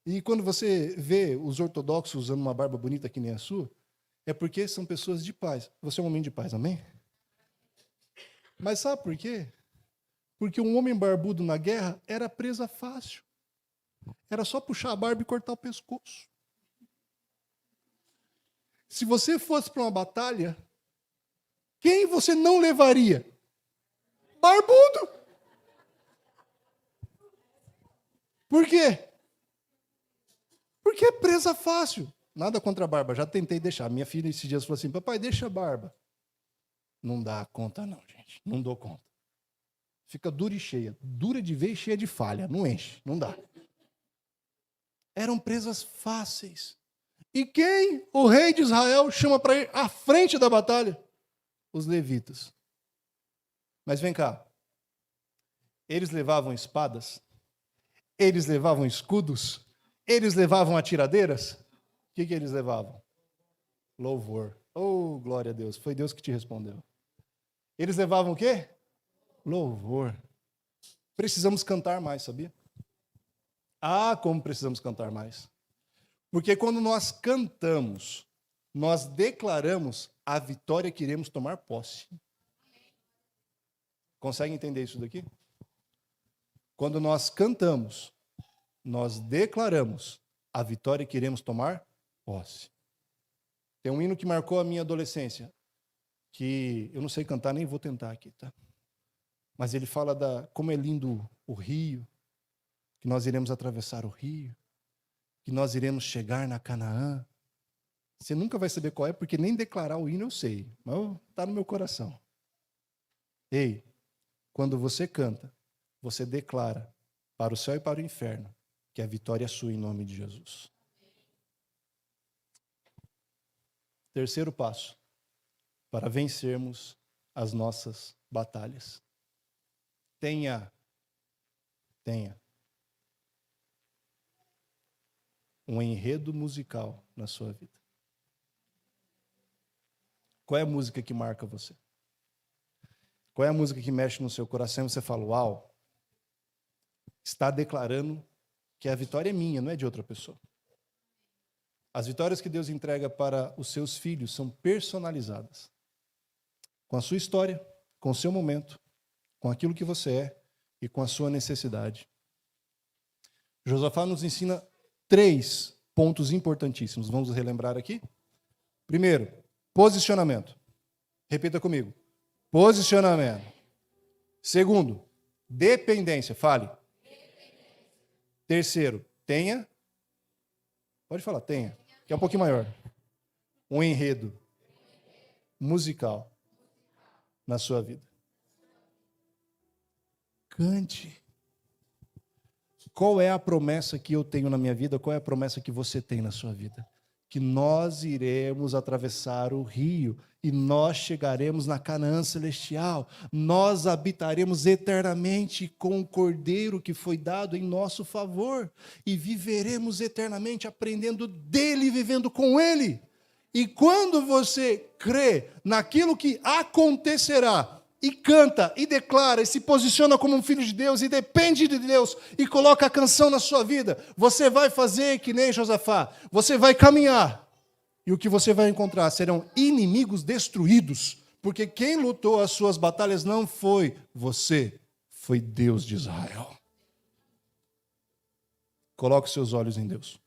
E quando você vê os ortodoxos usando uma barba bonita que nem a sua, é porque são pessoas de paz. Você é um homem de paz, amém? Mas sabe por quê? Porque um homem barbudo na guerra era presa fácil. Era só puxar a barba e cortar o pescoço. Se você fosse para uma batalha, quem você não levaria? Barbudo. Por quê? Porque é presa fácil. Nada contra a barba, já tentei deixar. Minha filha esses dias falou assim, papai, deixa a barba. Não dá conta não, gente. Não dou conta. Fica dura e cheia. Dura de ver e cheia de falha. Não enche, não dá. Eram presas fáceis. E quem o rei de Israel chama para ir à frente da batalha? Os levitas. Mas vem cá. Eles levavam espadas? Eles levavam escudos? Eles levavam atiradeiras? O que eles levavam? Louvor. Oh, glória a Deus. Foi Deus que te respondeu. Eles levavam o quê? Louvor. Precisamos cantar mais, sabia? Ah, como precisamos cantar mais. Porque quando nós cantamos, nós declaramos a vitória que iremos tomar posse. Consegue entender isso daqui? Quando nós cantamos, nós declaramos a vitória que iremos tomar posse. Tem um hino que marcou a minha adolescência, que eu não sei cantar, nem vou tentar aqui, tá? Mas ele fala como é lindo o rio, que nós iremos atravessar o rio, que nós iremos chegar na Canaã. Você nunca vai saber qual é, porque nem declarar o hino eu sei, mas está no meu coração. Ei, quando você canta, você declara para o céu e para o inferno que a vitória é sua em nome de Jesus. Terceiro passo, para vencermos as nossas batalhas. Tenha um enredo musical na sua vida. Qual é a música que marca você? Qual é a música que mexe no seu coração e você fala, uau, está declarando que a vitória é minha, não é de outra pessoa. As vitórias que Deus entrega para os seus filhos são personalizadas. Com a sua história, com o seu momento, com aquilo que você é e com a sua necessidade. Josafá nos ensina 3 pontos importantíssimos. Vamos relembrar aqui? Primeiro, posicionamento. Repita comigo. Posicionamento. Segundo, dependência. Fale. Terceiro, tenha. Pode falar, tenha. Que é um pouquinho maior. Um enredo musical na sua vida. Cante. Qual é a promessa que eu tenho na minha vida? Qual é a promessa que você tem na sua vida? Que nós iremos atravessar o rio e nós chegaremos na Canaã celestial. Nós habitaremos eternamente com o Cordeiro que foi dado em nosso favor e viveremos eternamente aprendendo dele e vivendo com ele. E quando você crê naquilo que acontecerá, e canta, e declara, e se posiciona como um filho de Deus, e depende de Deus, e coloca a canção na sua vida, você vai fazer que nem Josafá, você vai caminhar, e o que você vai encontrar serão inimigos destruídos, porque quem lutou as suas batalhas não foi você, foi Deus de Israel. Coloque os seus olhos em Deus,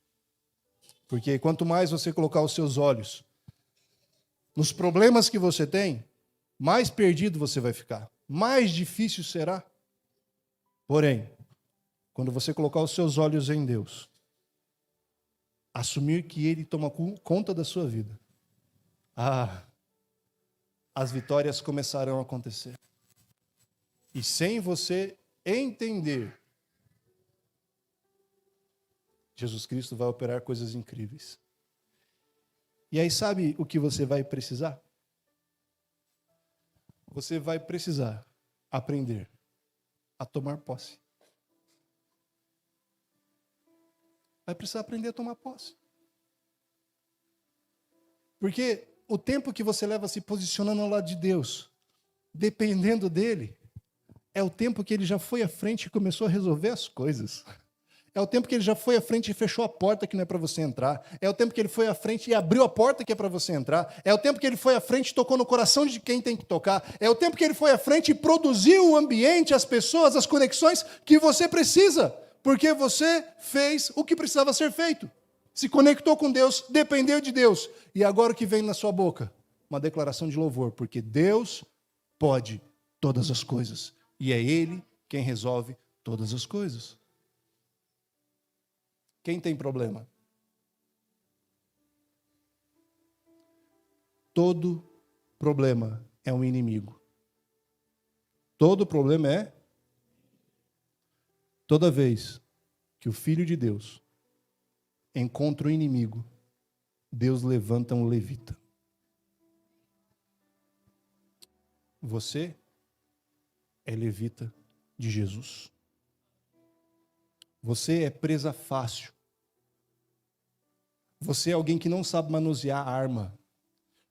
porque quanto mais você colocar os seus olhos nos problemas que você tem, mais perdido você vai ficar, mais difícil será. Porém, quando você colocar os seus olhos em Deus, assumir que Ele toma conta da sua vida, as vitórias começarão a acontecer. E sem você entender, Jesus Cristo vai operar coisas incríveis. E aí sabe o que você vai precisar? Você vai precisar aprender a tomar posse. Vai precisar aprender a tomar posse. Porque o tempo que você leva se posicionando ao lado de Deus, dependendo dele, é o tempo que ele já foi à frente e começou a resolver as coisas. É o tempo que ele já foi à frente e fechou a porta que não é para você entrar. É o tempo que ele foi à frente e abriu a porta que é para você entrar. É o tempo que ele foi à frente e tocou no coração de quem tem que tocar. É o tempo que ele foi à frente e produziu o ambiente, as pessoas, as conexões que você precisa. Porque você fez o que precisava ser feito. Se conectou com Deus, dependeu de Deus. E agora o que vem na sua boca? Uma declaração de louvor. Porque Deus pode todas as coisas. E é Ele quem resolve todas as coisas. Quem tem problema? Todo problema é um inimigo. Todo problema é. Toda vez que o Filho de Deus encontra o inimigo, Deus levanta um levita. Você é levita de Jesus. Você é presa fácil. Você é alguém que não sabe manusear arma.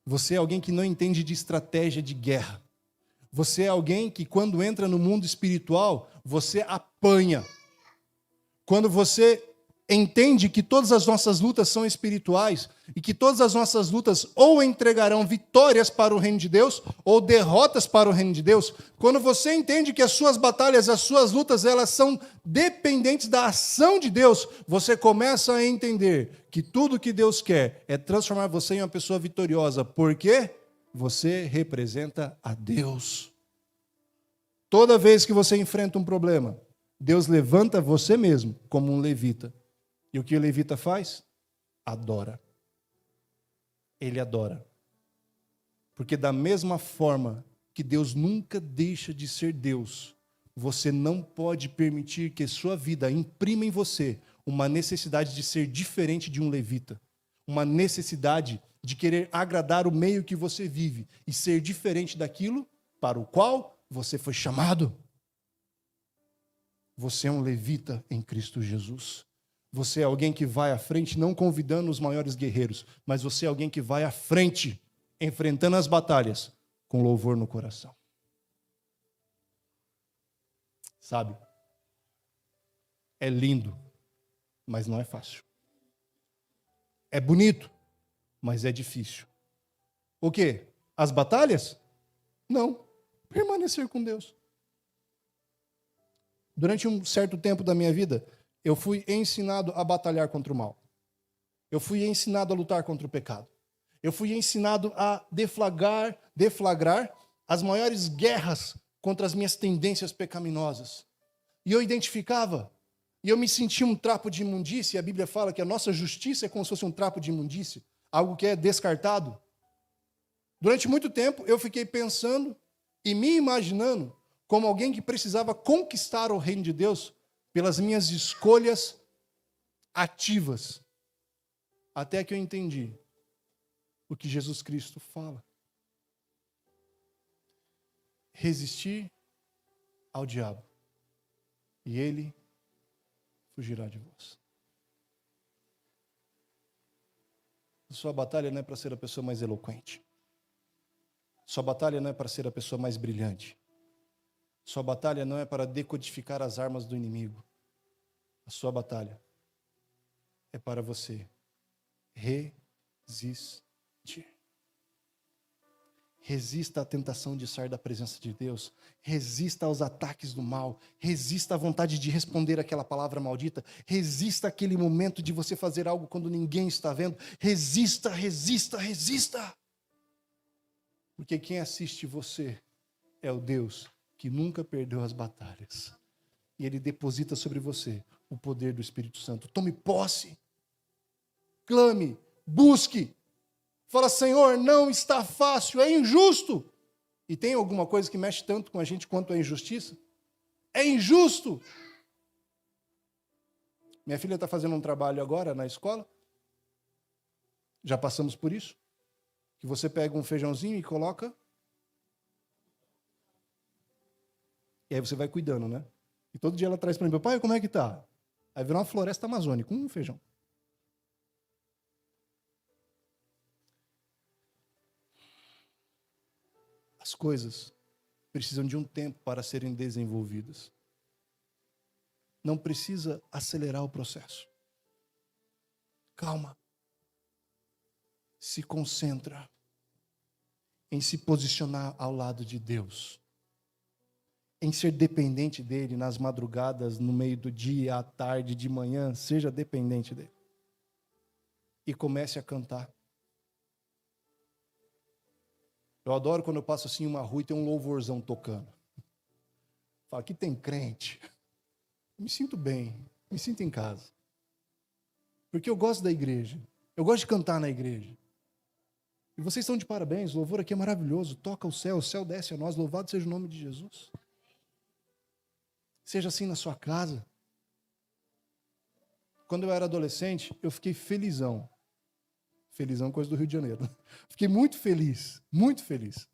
Você é alguém que não entende de estratégia de guerra. Você é alguém que, quando entra no mundo espiritual, você apanha. Quando você entende que todas as nossas lutas são espirituais e que todas as nossas lutas ou entregarão vitórias para o reino de Deus ou derrotas para o reino de Deus, quando você entende que as suas batalhas, as suas lutas, elas são dependentes da ação de Deus, você começa a entender que tudo que Deus quer é transformar você em uma pessoa vitoriosa, porque você representa a Deus. Toda vez que você enfrenta um problema, Deus levanta você mesmo como um levita. E o que o levita faz? Adora. Ele adora. Porque da mesma forma que Deus nunca deixa de ser Deus, você não pode permitir que sua vida imprima em você uma necessidade de ser diferente de um levita. Uma necessidade de querer agradar o meio que você vive e ser diferente daquilo para o qual você foi chamado. Você é um levita em Cristo Jesus. Você é alguém que vai à frente, não convidando os maiores guerreiros, mas você é alguém que vai à frente, enfrentando as batalhas, com louvor no coração. Sabe? É lindo, mas não é fácil. É bonito, mas é difícil. O quê? As batalhas? Não. Permanecer com Deus. Durante um certo tempo da minha vida, eu fui ensinado a batalhar contra o mal. Eu fui ensinado a lutar contra o pecado. Eu fui ensinado a deflagrar as maiores guerras contra as minhas tendências pecaminosas. E eu identificava, e eu me sentia um trapo de imundície. A Bíblia fala que a nossa justiça é como se fosse um trapo de imundície, algo que é descartado. Durante muito tempo, eu fiquei pensando e me imaginando como alguém que precisava conquistar o reino de Deus pelas minhas escolhas ativas. Até que eu entendi o que Jesus Cristo fala. Resistir ao diabo, e ele fugirá de vós. Sua batalha não é para ser a pessoa mais eloquente. Sua batalha não é para ser a pessoa mais brilhante. Sua batalha não é para decodificar as armas do inimigo. A sua batalha é para você resistir. Resista à tentação de sair da presença de Deus. Resista aos ataques do mal. Resista à vontade de responder aquela palavra maldita. Resista àquele momento de você fazer algo quando ninguém está vendo. Resista, resista, resista. Porque quem assiste você é o Deus que nunca perdeu as batalhas. E Ele deposita sobre você o poder do Espírito Santo. Tome posse. Clame. Busque. Fala, Senhor, não está fácil, é injusto. E tem alguma coisa que mexe tanto com a gente quanto a injustiça? É injusto. Minha filha está fazendo um trabalho agora na escola. Já passamos por isso. Que você pega um feijãozinho e coloca. E aí você vai cuidando, né? E todo dia ela traz para mim, pai, como é que tá? Aí virou uma floresta amazônica, um feijão. As coisas precisam de um tempo para serem desenvolvidas. Não precisa acelerar o processo. Calma. Se concentra em se posicionar ao lado de Deus. Em ser dependente dele nas madrugadas, no meio do dia, à tarde, de manhã, seja dependente dele. E comece a cantar. Eu adoro quando eu passo assim uma rua e tem um louvorzão tocando. Fala, aqui tem crente. Me sinto bem, me sinto em casa. Porque eu gosto da igreja. Eu gosto de cantar na igreja. E vocês estão de parabéns, o louvor aqui é maravilhoso. Toca o céu desce a nós, louvado seja o nome de Jesus. Seja assim na sua casa. Quando eu era adolescente, eu fiquei felizão. Felizão, coisa do Rio de Janeiro. Fiquei muito feliz, muito feliz.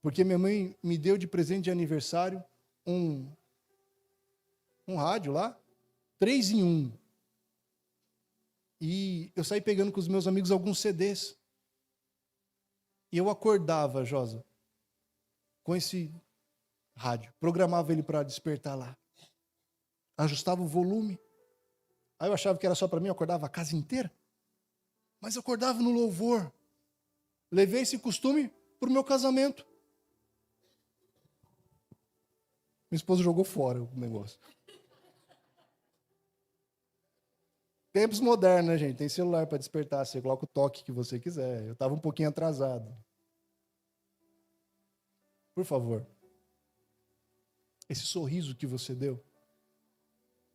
Porque minha mãe me deu de presente de aniversário um rádio lá, 3 em 1. E eu saí pegando com os meus amigos alguns CDs. E eu acordava, Josa, com esse rádio. Programava ele para despertar lá. Ajustava o volume. Aí eu achava que era só para mim, eu acordava a casa inteira. Mas eu acordava no louvor. Levei esse costume para o meu casamento. Minha esposa jogou fora o negócio. Tempos modernos, né, gente? Tem celular para despertar. Você coloca o toque que você quiser. Eu estava um pouquinho atrasado. Por favor. Esse sorriso que você deu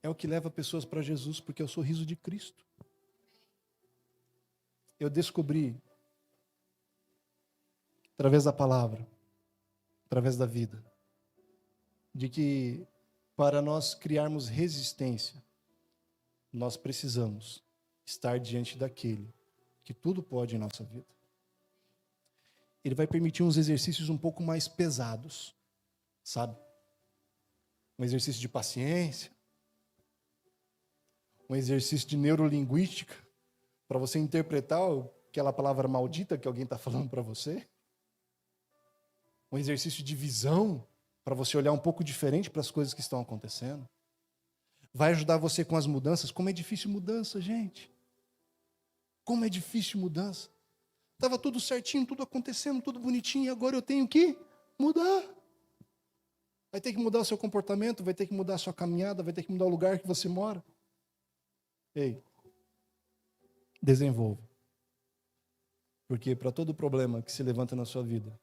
é o que leva pessoas para Jesus, porque é o sorriso de Cristo. Eu descobri, através da palavra, através da vida, de que para nós criarmos resistência, nós precisamos estar diante daquele que tudo pode em nossa vida. Ele vai permitir uns exercícios um pouco mais pesados, sabe? Um exercício de paciência, um exercício de neurolinguística, para você interpretar aquela palavra maldita que alguém está falando para você. Um exercício de visão, para você olhar um pouco diferente para as coisas que estão acontecendo. Vai ajudar você com as mudanças. Como é difícil mudança, gente. Como é difícil mudança. Estava tudo certinho, tudo acontecendo, tudo bonitinho, e agora eu tenho que mudar. Vai ter que mudar o seu comportamento, vai ter que mudar a sua caminhada, vai ter que mudar o lugar que você mora. Ei, desenvolva. Porque para todo problema que se levanta na sua vida,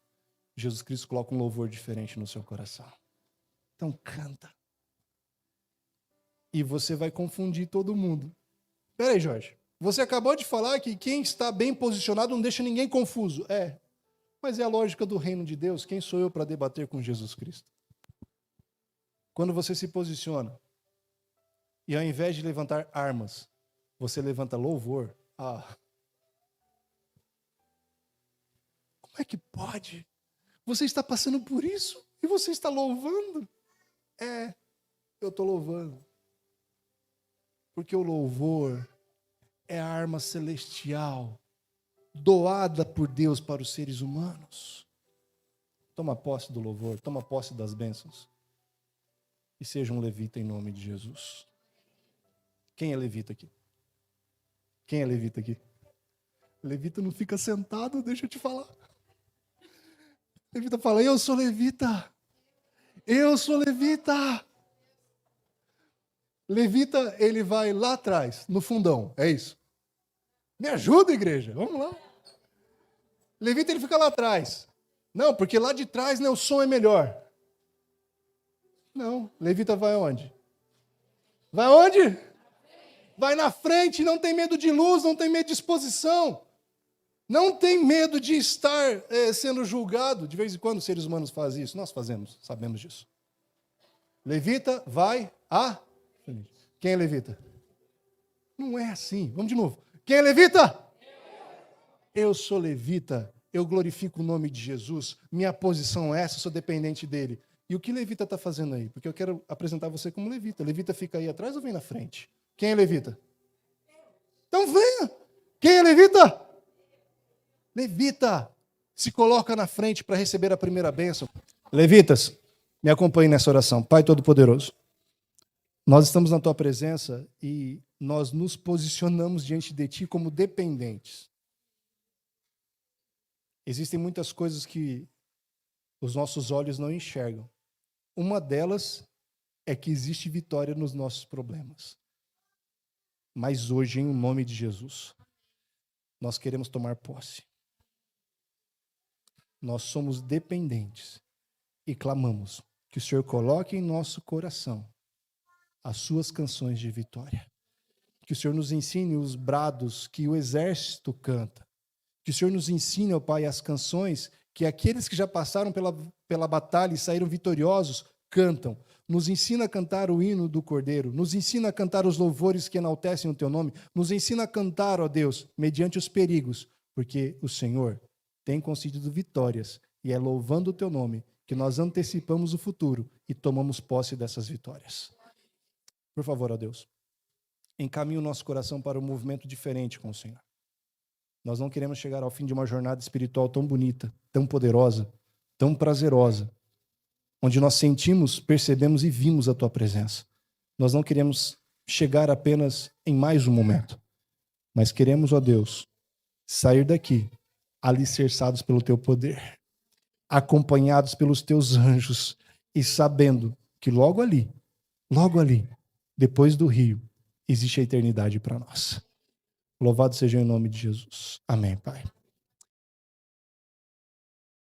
Jesus Cristo coloca um louvor diferente no seu coração. Então canta. E você vai confundir todo mundo. Espera aí, Jorge. Você acabou de falar que quem está bem posicionado não deixa ninguém confuso. É, mas é a lógica do reino de Deus. Quem sou eu para debater com Jesus Cristo? Quando você se posiciona, e ao invés de levantar armas, você levanta louvor. Como é que pode? Você está passando por isso e você está louvando? Eu estou louvando. Porque o louvor é a arma celestial doada por Deus para os seres humanos. Toma posse do louvor, toma posse das bênçãos. E seja um levita em nome de Jesus. Quem é levita aqui? Quem é levita aqui? Levita não fica sentado, deixa eu te falar. Levita fala, eu sou levita. Eu sou levita. Levita, ele vai lá atrás, no fundão, é isso. Me ajuda, igreja, vamos lá. Levita, ele fica lá atrás. Não, porque lá de trás, né, o som é melhor. Não, levita vai aonde? Vai aonde? Vai na frente, não tem medo de luz, não tem medo de exposição. Não tem medo de estar sendo julgado. De vez em quando os seres humanos fazem isso. Nós fazemos, sabemos disso. Levita vai a... Quem é levita? Não é assim. Vamos de novo. Quem é levita? Eu sou levita. Eu glorifico o nome de Jesus. Minha posição é essa, eu sou dependente dele. E o que levita está fazendo aí? Porque eu quero apresentar você como levita. Levita fica aí atrás ou vem na frente? Quem é levita? Então venha. Quem é levita? Levita se coloca na frente para receber a primeira bênção. Levitas, me acompanhe nessa oração. Pai Todo-Poderoso, nós estamos na Tua presença e nós nos posicionamos diante de Ti como dependentes. Existem muitas coisas que os nossos olhos não enxergam. Uma delas é que existe vitória nos nossos problemas. Mas hoje, em nome de Jesus, nós queremos tomar posse. Nós somos dependentes e clamamos que o Senhor coloque em nosso coração as suas canções de vitória. Que o Senhor nos ensine os brados que o exército canta. Que o Senhor nos ensine, ó Pai, as canções que aqueles que já passaram pela batalha e saíram vitoriosos cantam. Nos ensina a cantar o hino do Cordeiro. Nos ensina a cantar os louvores que enaltecem o Teu nome. Nos ensina a cantar, ó Deus, mediante os perigos, porque o Senhor tem concedido vitórias, e é louvando o Teu nome que nós antecipamos o futuro e tomamos posse dessas vitórias. Por favor, ó Deus, encaminhe o nosso coração para um movimento diferente com o Senhor. Nós não queremos chegar ao fim de uma jornada espiritual tão bonita, tão poderosa, tão prazerosa, onde nós sentimos, percebemos e vimos a Tua presença. Nós não queremos chegar apenas em mais um momento, mas queremos, ó Deus, sair daqui alicerçados pelo Teu poder, acompanhados pelos Teus anjos e sabendo que logo ali, depois do rio, existe a eternidade para nós. Louvado seja o nome de Jesus. Amém, Pai.